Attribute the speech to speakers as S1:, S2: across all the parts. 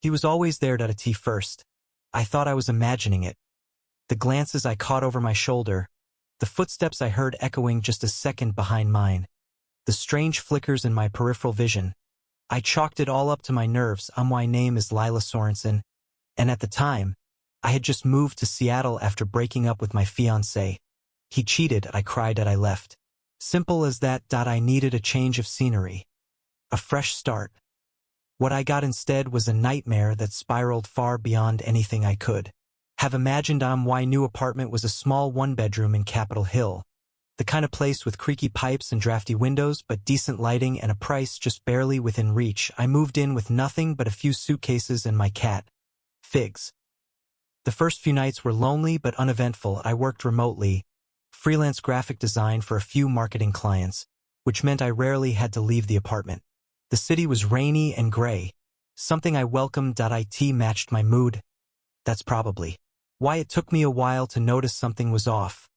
S1: He was always there at tea first. I thought I was imagining it. The glances I caught over my shoulder, the footsteps I heard echoing just a second behind mine, the strange flickers in my peripheral vision. I chalked it all up to my nerves. My name is Lila Sorensen, and at the time, I had just moved to Seattle after breaking up with my fiancé. He cheated, I cried as I left. Simple as that. I needed a change of scenery. A fresh start. What I got instead was a nightmare that spiraled far beyond anything I could have imagined. My new apartment was a small one-bedroom in Capitol Hill. The kind of place with creaky pipes and drafty windows, but decent lighting and a price just barely within reach. I moved in with nothing but a few suitcases and my cat, Figs. The first few nights were lonely but uneventful. I worked remotely, freelance graphic design for a few marketing clients, which meant I rarely had to leave the apartment. The city was rainy and gray, something I welcomed. It matched my mood. That's probably why it took me a while to notice something was off.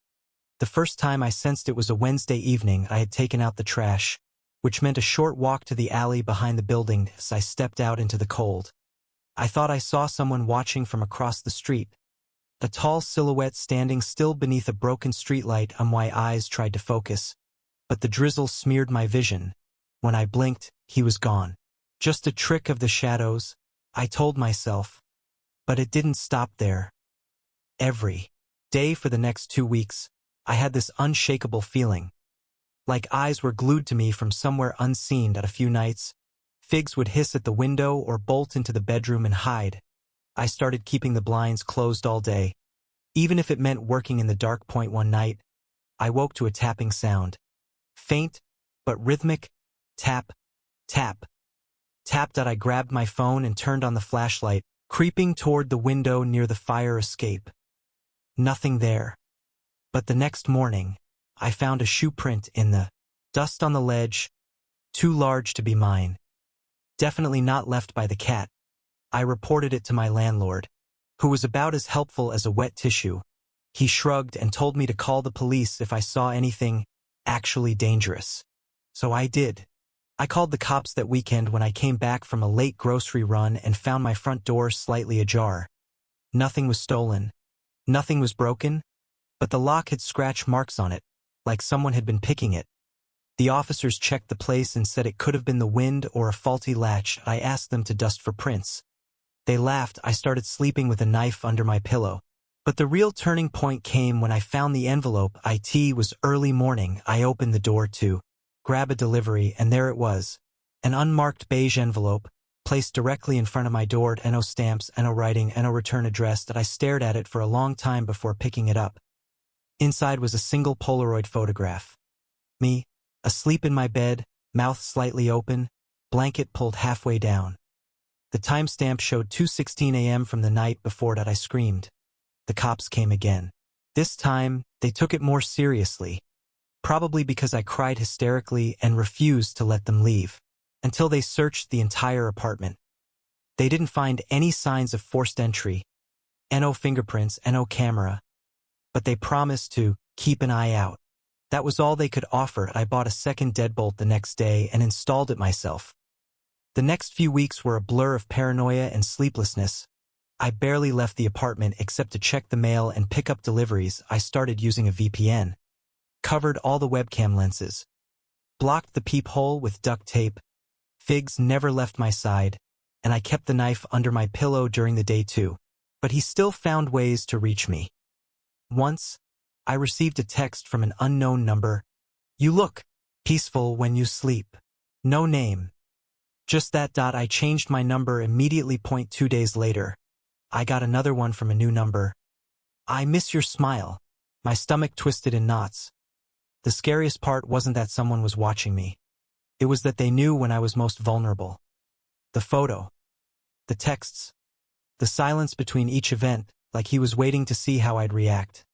S1: The first time I sensed it was a Wednesday evening. I had taken out the trash, which meant a short walk to the alley behind the building. As I stepped out into the cold, I thought I saw someone watching from across the street. A tall silhouette standing still beneath a broken streetlight. My eyes tried to focus, but the drizzle smeared my vision. When I blinked, he was gone. Just a trick of the shadows, I told myself. But it didn't stop there. Every day for the next 2 weeks, I had this unshakable feeling. Like eyes were glued to me from somewhere unseen. At a few nights, Figs would hiss at the window or bolt into the bedroom and hide. I started keeping the blinds closed all day, even if it meant working in the dark. One night, I woke to a tapping sound. Faint, but rhythmic. Tap, tap, tap. I grabbed my phone and turned on the flashlight, creeping toward the window near the fire escape. Nothing there. But the next morning, I found a shoe print in the dust on the ledge, too large to be mine. Definitely not left by the cat. I reported it to my landlord, who was about as helpful as a wet tissue. He shrugged and told me to call the police if I saw anything actually dangerous. So I did. I called the cops that weekend when I came back from a late grocery run and found my front door slightly ajar. Nothing was stolen. Nothing was broken, but the lock had scratch marks on it, like someone had been picking it. The officers checked the place and said it could have been the wind or a faulty latch. I asked them to dust for prints. They laughed. I started sleeping with a knife under my pillow. But the real turning point came when I found the envelope. It was early morning. I opened the door to grab a delivery, and there it was. An unmarked beige envelope, placed directly in front of my door. No stamps, no writing, no return address. I stared at it for a long time before picking it up. Inside was a single Polaroid photograph. Me, asleep in my bed, mouth slightly open, blanket pulled halfway down. The timestamp showed 2:16 a.m. from the night before that. I screamed. The cops came again. This time, they took it more seriously. Probably because I cried hysterically and refused to let them leave, until they searched the entire apartment. They didn't find any signs of forced entry, no fingerprints, no camera, but they promised to keep an eye out. That was all they could offer. I bought a second deadbolt the next day and installed it myself. The next few weeks were a blur of paranoia and sleeplessness. I barely left the apartment except to check the mail and pick up deliveries. I started using a VPN. Covered all the webcam lenses. Blocked the peephole with duct tape. Figs never left my side, and I kept the knife under my pillow during the day too. But he still found ways to reach me. Once, I received a text from an unknown number. "You look peaceful when you sleep." No name. Just that. I changed my number immediately. 2 days later, I got another one from a new number. "I miss your smile." My stomach twisted in knots. The scariest part wasn't that someone was watching me. It was that they knew when I was most vulnerable. The photo. The texts. The silence between each event, like he was waiting to see how I'd react.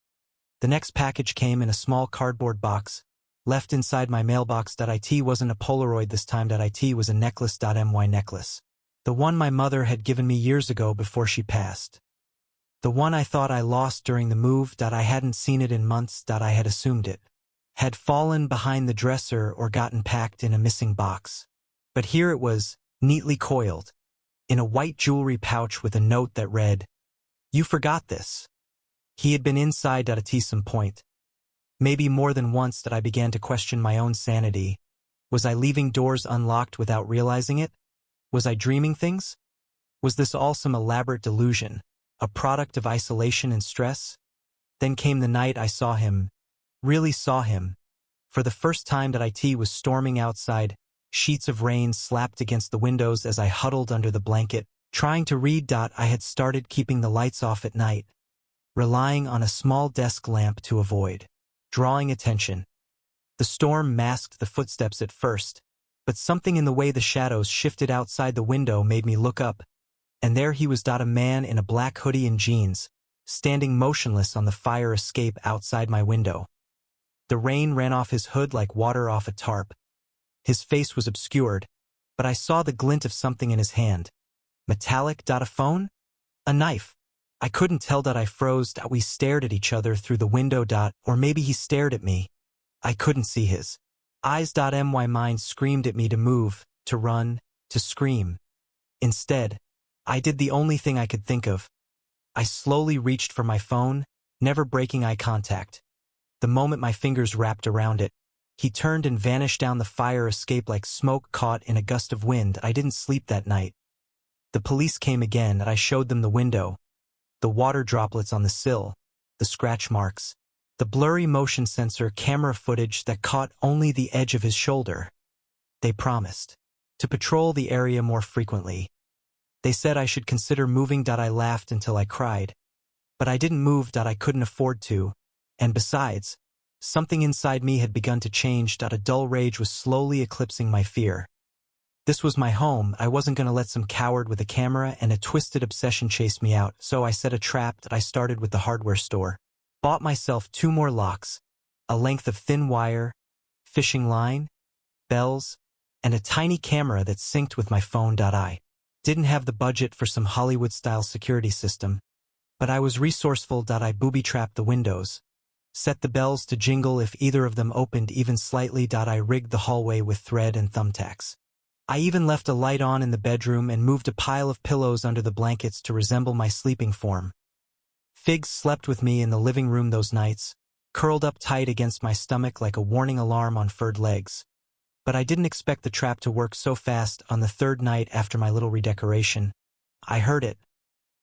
S1: The next package came in a small cardboard box, left inside my mailbox. It wasn't a Polaroid this time. It was a necklace. My necklace. The one my mother had given me years ago before she passed. The one I thought I lost during the move. I hadn't seen it in months. I had assumed it had fallen behind the dresser or gotten packed in a missing box. But here it was, neatly coiled. in a white jewelry pouch with a note that read, "You forgot this." He had been inside at some point. Maybe more than once that I began to question my own sanity. Was I leaving doors unlocked without realizing it? Was I dreaming things? Was this all some elaborate delusion, a product of isolation and stress? Then came the night I saw him, really saw him. For the first time that it was storming outside, sheets of rain slapped against the windows as I huddled under the blanket, trying to read. I had started keeping the lights off at night, relying on a small desk lamp to avoid drawing attention. The storm masked the footsteps at first, but something in the way the shadows shifted outside the window made me look up, and there he was. A man in a black hoodie and jeans, standing motionless on the fire escape outside my window. The rain ran off his hood like water off a tarp. His face was obscured, but I saw the glint of something in his hand. Metallic. A phone? A knife. I couldn't tell. I froze. We stared at each other through the window. Or maybe he stared at me. I couldn't see his eyes. My mind screamed at me to move, to run, to scream. Instead, I did the only thing I could think of. I slowly reached for my phone, never breaking eye contact. The moment my fingers wrapped around it, he turned and vanished down the fire escape like smoke caught in a gust of wind. I didn't sleep that night. The police came again and I showed them the window, the water droplets on the sill, the scratch marks, the blurry motion sensor camera footage that caught only the edge of his shoulder. They promised to patrol the area more frequently. They said I should consider moving. I laughed until I cried. But I didn't move. I couldn't afford to. And besides, something inside me had begun to change. A dull rage was slowly eclipsing my fear. This was my home. I wasn't going to let some coward with a camera and a twisted obsession chase me out, so I set a trap. I started with the hardware store. Bought myself 2 more locks, a length of thin wire, fishing line, bells, and a tiny camera that synced with my phone. I didn't have the budget for some Hollywood-style security system, but I was resourceful. I booby-trapped the windows, set the bells to jingle if either of them opened even slightly. I rigged the hallway with thread and thumbtacks. I even left a light on in the bedroom and moved a pile of pillows under the blankets to resemble my sleeping form. Figs slept with me in the living room those nights, curled up tight against my stomach like a warning alarm on furred legs. But I didn't expect the trap to work so fast. On the 3rd night after my little redecoration, I heard it.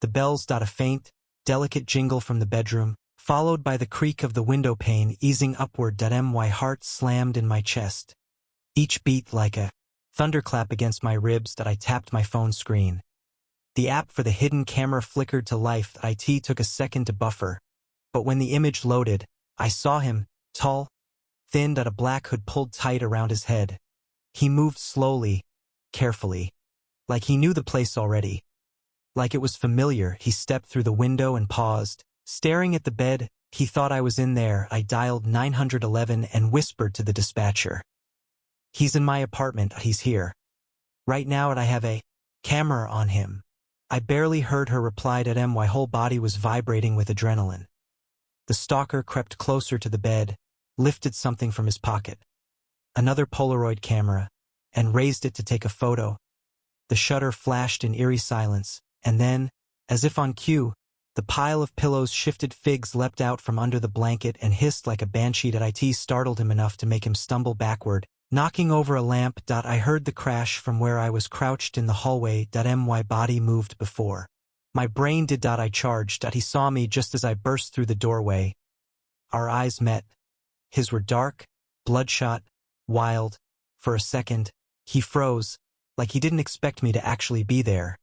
S1: The bells. A faint, delicate jingle from the bedroom, followed by the creak of the window pane easing upward. My heart slammed in my chest. Each beat like a thunderclap against my ribs. I tapped my phone screen. The app for the hidden camera flickered to life. It took a second to buffer, but when the image loaded, I saw him, tall, thin. A black hood pulled tight around his head. He moved slowly, carefully, like he knew the place already. Like it was familiar. He stepped through the window and paused, staring at the bed. He thought I was in there. I dialed 911 and whispered to the dispatcher. "He's in my apartment. He's here right now, and I have a camera on him." I barely heard her reply. My whole body was vibrating with adrenaline. The stalker crept closer to the bed, lifted something from his pocket, another Polaroid camera, and raised it to take a photo. The shutter flashed in eerie silence, and then, as if on cue, the pile of pillows shifted. Figs leapt out from under the blanket and hissed like a banshee. It startled him enough to make him stumble backward, knocking over a lamp. I heard the crash from where I was crouched in the hallway. My body moved before my brain did. I charged. He saw me just as I burst through the doorway. Our eyes met. His were dark, bloodshot, wild. For a second, he froze, like he didn't expect me to actually be there.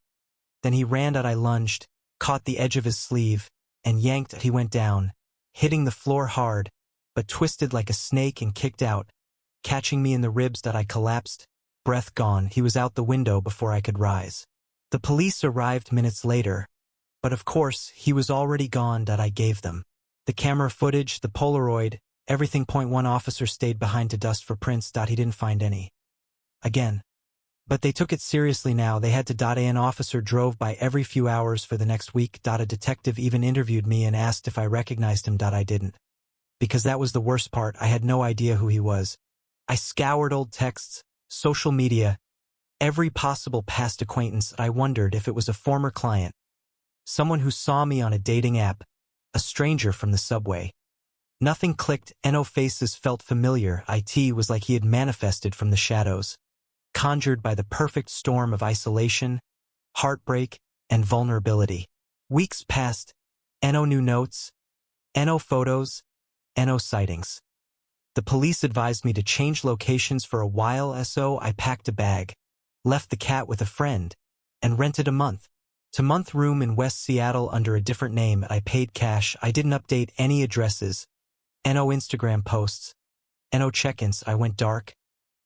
S1: Then he ran. I lunged, caught the edge of his sleeve, and yanked. He went down, hitting the floor hard, but twisted like a snake and kicked out, catching me in the ribs. I collapsed, breath gone. He was out the window before I could rise. The police arrived minutes later, but of course, he was already gone. I gave them the camera footage, the Polaroid, everything. One officer stayed behind to dust for prints. He didn't find any. Again. But they took it seriously now. They had to. An officer drove by every few hours for the next week. A detective even interviewed me and asked if I recognized him. I didn't. Because that was the worst part. I had no idea who he was. I scoured old texts, social media, Every possible past acquaintance, I wondered if it was a former client, someone who saw me on a dating app, a stranger from the subway. Nothing clicked. No faces felt familiar. It was like he had manifested from the shadows, conjured by the perfect storm of isolation, heartbreak, and vulnerability. Weeks passed. No new notes, no photos, no sightings. The police advised me to change locations for a while, so I packed a bag, left the cat with a friend, and rented a month-to-month room in West Seattle under a different name. I paid cash. I didn't update any addresses, no Instagram posts, no check-ins. I went dark,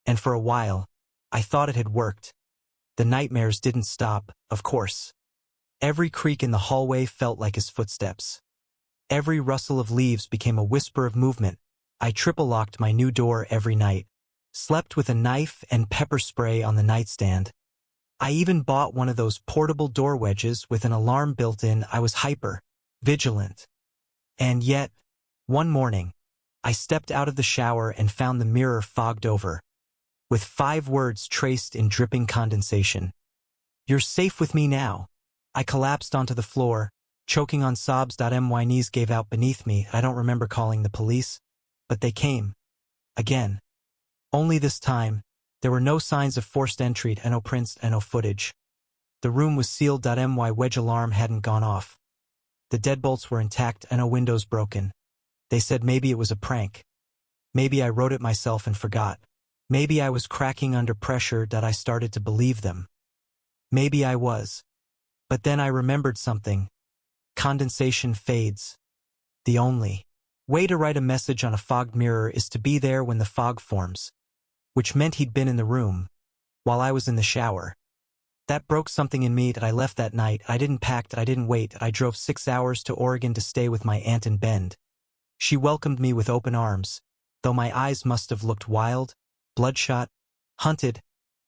S1: and for a while, I thought it had worked. The nightmares didn't stop, of course. Every creak in the hallway felt like his footsteps. Every rustle of leaves became a whisper of movement. I triple-locked my new door every night, slept with a knife and pepper spray on the nightstand. I even bought one of those portable door wedges with an alarm built in. I was hyper-vigilant. And yet, one morning, I stepped out of the shower and found the mirror fogged over, with 5 words traced in dripping condensation. "You're safe with me now." I collapsed onto the floor, choking on sobs. My knees gave out beneath me. I don't remember calling the police, but they came. Again. Only this time, there were no signs of forced entry, no prints, no footage. The room was sealed. My wedge alarm hadn't gone off. The deadbolts were intact, no windows broken. They said maybe it was a prank. Maybe I wrote it myself and forgot. Maybe I was cracking under pressure. I started to believe them. Maybe I was. But then I remembered something. Condensation fades. The only way to write a message on a fogged mirror is to be there when the fog forms, which meant he'd been in the room, while I was in the shower. That broke something in me. I left that night. I didn't pack. I didn't wait. I drove 6 hours to Oregon to stay with my aunt in Bend. She welcomed me with open arms, though my eyes must have looked wild, bloodshot, hunted.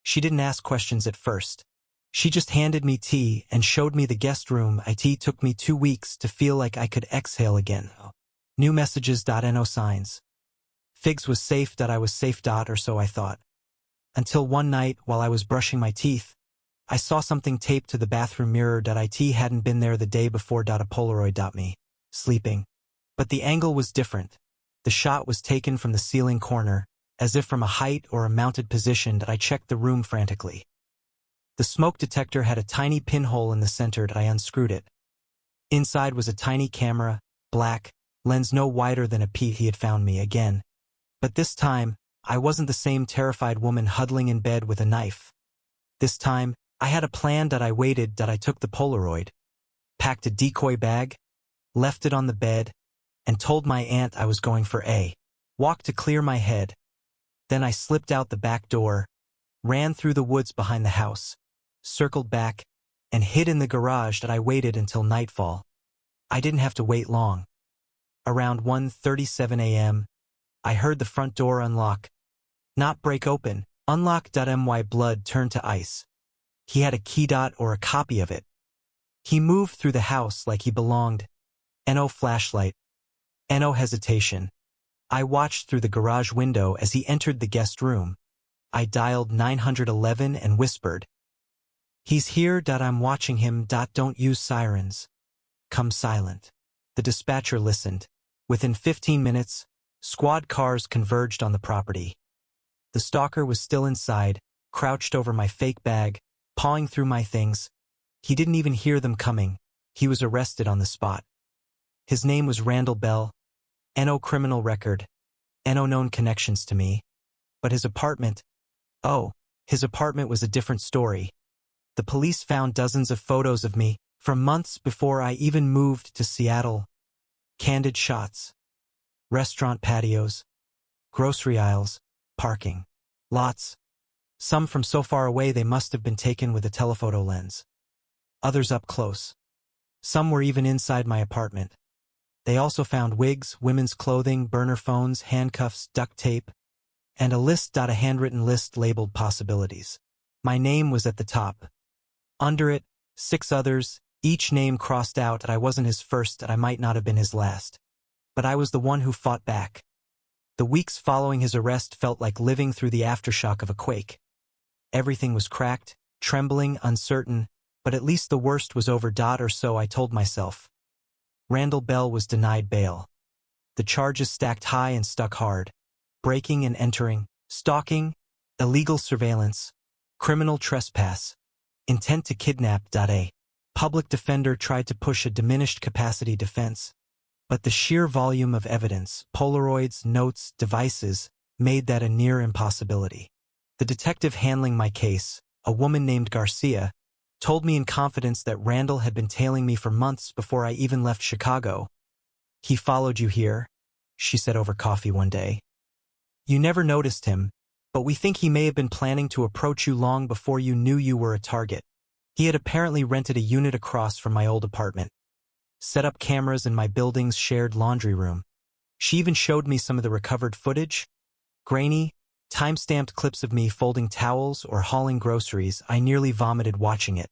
S1: She didn't ask questions at first. She just handed me tea and showed me the guest room. It took me 2 weeks to feel like I could exhale again. New messages. No signs. Figs was safe. I was safe. Or so I thought. Until one night, while I was brushing my teeth, I saw something taped to the bathroom mirror. It hadn't been there the day before. A Polaroid. Me. Sleeping. But the angle was different. The shot was taken from the ceiling corner, as if from a height or a mounted position. I checked the room frantically. The smoke detector had a tiny pinhole in the center. I unscrewed it. Inside was a tiny camera, black, lens no wider than a pea. He had found me again. But this time, I wasn't the same terrified woman huddling in bed with a knife. This time, I had a plan. I waited. I took the Polaroid, packed a decoy bag, left it on the bed, and told my aunt I was going for a walk to clear my head. Then I slipped out the back door, ran through the woods behind the house, circled back, and hid in the garage. I waited until nightfall. I didn't have to wait long. Around 1:37 a.m., I heard the front door unlock. Not break open, unlock. My blood turned to ice. He had a key. Or a copy of it. He moved through the house like he belonged. No flashlight. No hesitation. I watched through the garage window as he entered the guest room. I dialed 911 and whispered, "He's here. I'm watching him. Don't use sirens. Come silent." The dispatcher listened. Within 15 minutes, squad cars converged on the property. The stalker was still inside, crouched over my fake bag, pawing through my things. He didn't even hear them coming. He was arrested on the spot. His name was Randall Bell. No criminal record. No known connections to me. But his apartment was a different story. The police found dozens of photos of me from months before I even moved to Seattle. Candid shots. Restaurant patios. Grocery aisles. Parking lots. Some from so far away they must have been taken with a telephoto lens. Others up close. Some were even inside my apartment. They also found wigs, women's clothing, burner phones, handcuffs, duct tape, and a list. A handwritten list labeled possibilities. My name was at the top. Under it, 6 others, each name crossed out. I wasn't his first, I might not have been his last. But I was the one who fought back. The weeks following his arrest felt like living through the aftershock of a quake. Everything was cracked, trembling, uncertain, but at least the worst was over. Or so I told myself. Randall Bell was denied bail. The charges stacked high and stuck hard. Breaking and entering, stalking, illegal surveillance, criminal trespass, intent to kidnap. A public defender tried to push a diminished capacity defense, but the sheer volume of evidence, Polaroids, notes, devices, made that a near impossibility. The detective handling my case, a woman named Garcia, told me in confidence that Randall had been tailing me for months before I even left Chicago. "He followed you here," she said over coffee one day. "You never noticed him, but we think he may have been planning to approach you long before you knew you were a target. He had apparently rented a unit across from my old apartment, set up cameras in my building's shared laundry room. She even showed me some of the recovered footage. Grainy, time-stamped clips of me folding towels or hauling groceries. I nearly vomited watching it.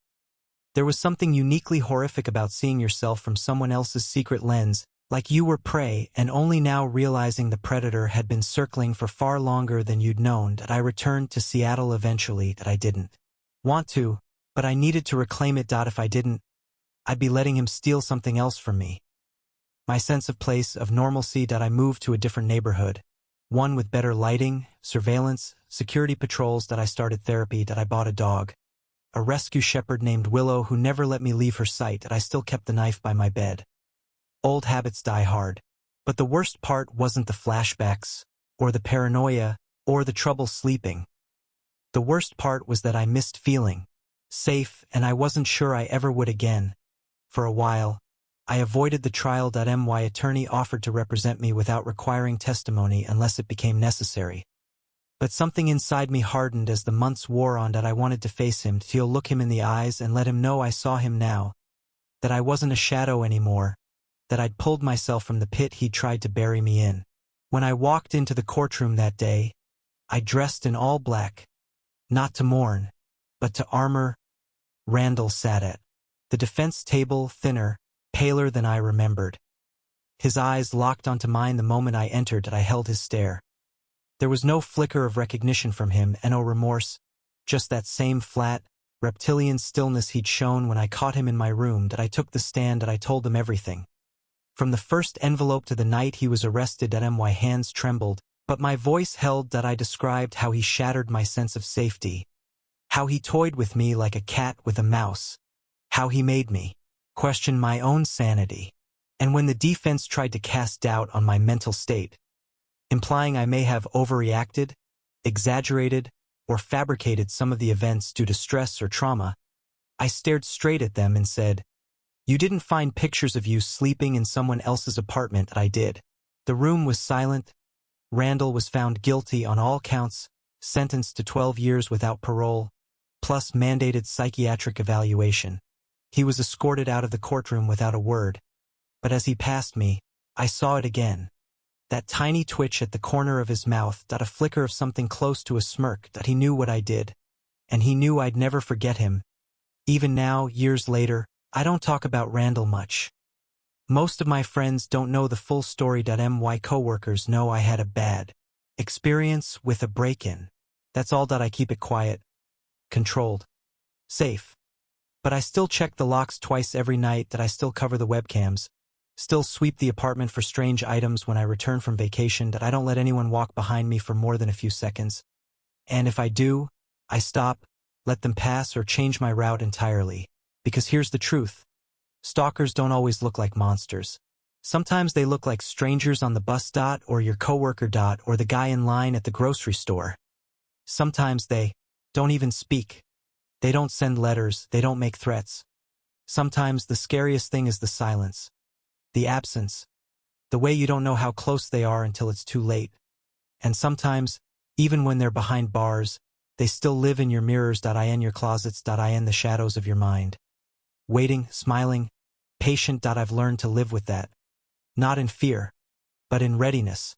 S1: There was something uniquely horrific about seeing yourself from someone else's secret lens, like you were prey, and only now realizing the predator had been circling for far longer than you'd known. That I returned to Seattle eventually. That I didn't want to, but I needed to reclaim it. If I didn't, I'd be letting him steal something else from me. My sense of place, of normalcy. I moved to a different neighborhood, one with better lighting, surveillance, security patrols. I started therapy. I bought a dog, a rescue shepherd named Willow who never let me leave her sight. I still kept the knife by my bed. Old habits die hard. But the worst part wasn't the flashbacks, or the paranoia, or the trouble sleeping. The worst part was that I missed feeling safe, and I wasn't sure I ever would again. For a while, I avoided the trial. My attorney offered to represent me without requiring testimony unless it became necessary. But something inside me hardened as the months wore on. I wanted to face him, to look him in the eyes and let him know I saw him now, that I wasn't a shadow anymore, that I'd pulled myself from the pit he'd tried to bury me in. When I walked into the courtroom that day, I dressed in all black, not to mourn, but to armor. Randall sat at the defense table, thinner, paler than I remembered. His eyes locked onto mine the moment I entered. I held his stare. There was no flicker of recognition from him, and no remorse, just that same flat, reptilian stillness he'd shown when I caught him in my room. I took the stand. I told him everything. From the first envelope to the night he was arrested. My hands trembled, but my voice held. I described how he shattered my sense of safety, how he toyed with me like a cat with a mouse, how he made me question my own sanity. And when the defense tried to cast doubt on my mental state, implying I may have overreacted, exaggerated, or fabricated some of the events due to stress or trauma, I stared straight at them and said, "You didn't find pictures of you sleeping in someone else's apartment." I did. The room was silent. Randall was found guilty on all counts, sentenced to 12 years without parole, plus mandated psychiatric evaluation. He was escorted out of the courtroom without a word. But as he passed me, I saw it again. That tiny twitch at the corner of his mouth, a flicker of something close to a smirk. He knew what I did, and he knew I'd never forget him. Even now, years later, I don't talk about Randall much. Most of my friends don't know the full story. My coworkers know I had a bad experience with a break-in. That's all. I keep it quiet, controlled, safe. But I still check the locks twice every night. I still cover the webcams, still sweep the apartment for strange items when I return from vacation. I don't let anyone walk behind me for more than a few seconds. And if I do, I stop, let them pass, or change my route entirely. Because here's the truth. Stalkers don't always look like monsters. Sometimes they look like strangers on the bus. Or your coworker. Or the guy in line at the grocery store. Sometimes they don't even speak. They don't send letters. They don't make threats. Sometimes the scariest thing is the silence. The absence. The way you don't know how close they are until it's too late. And sometimes, even when they're behind bars, they still live in your mirrors. In your closets. In the shadows of your mind. Waiting, smiling, patient. I've learned to live with that. Not in fear, but in readiness.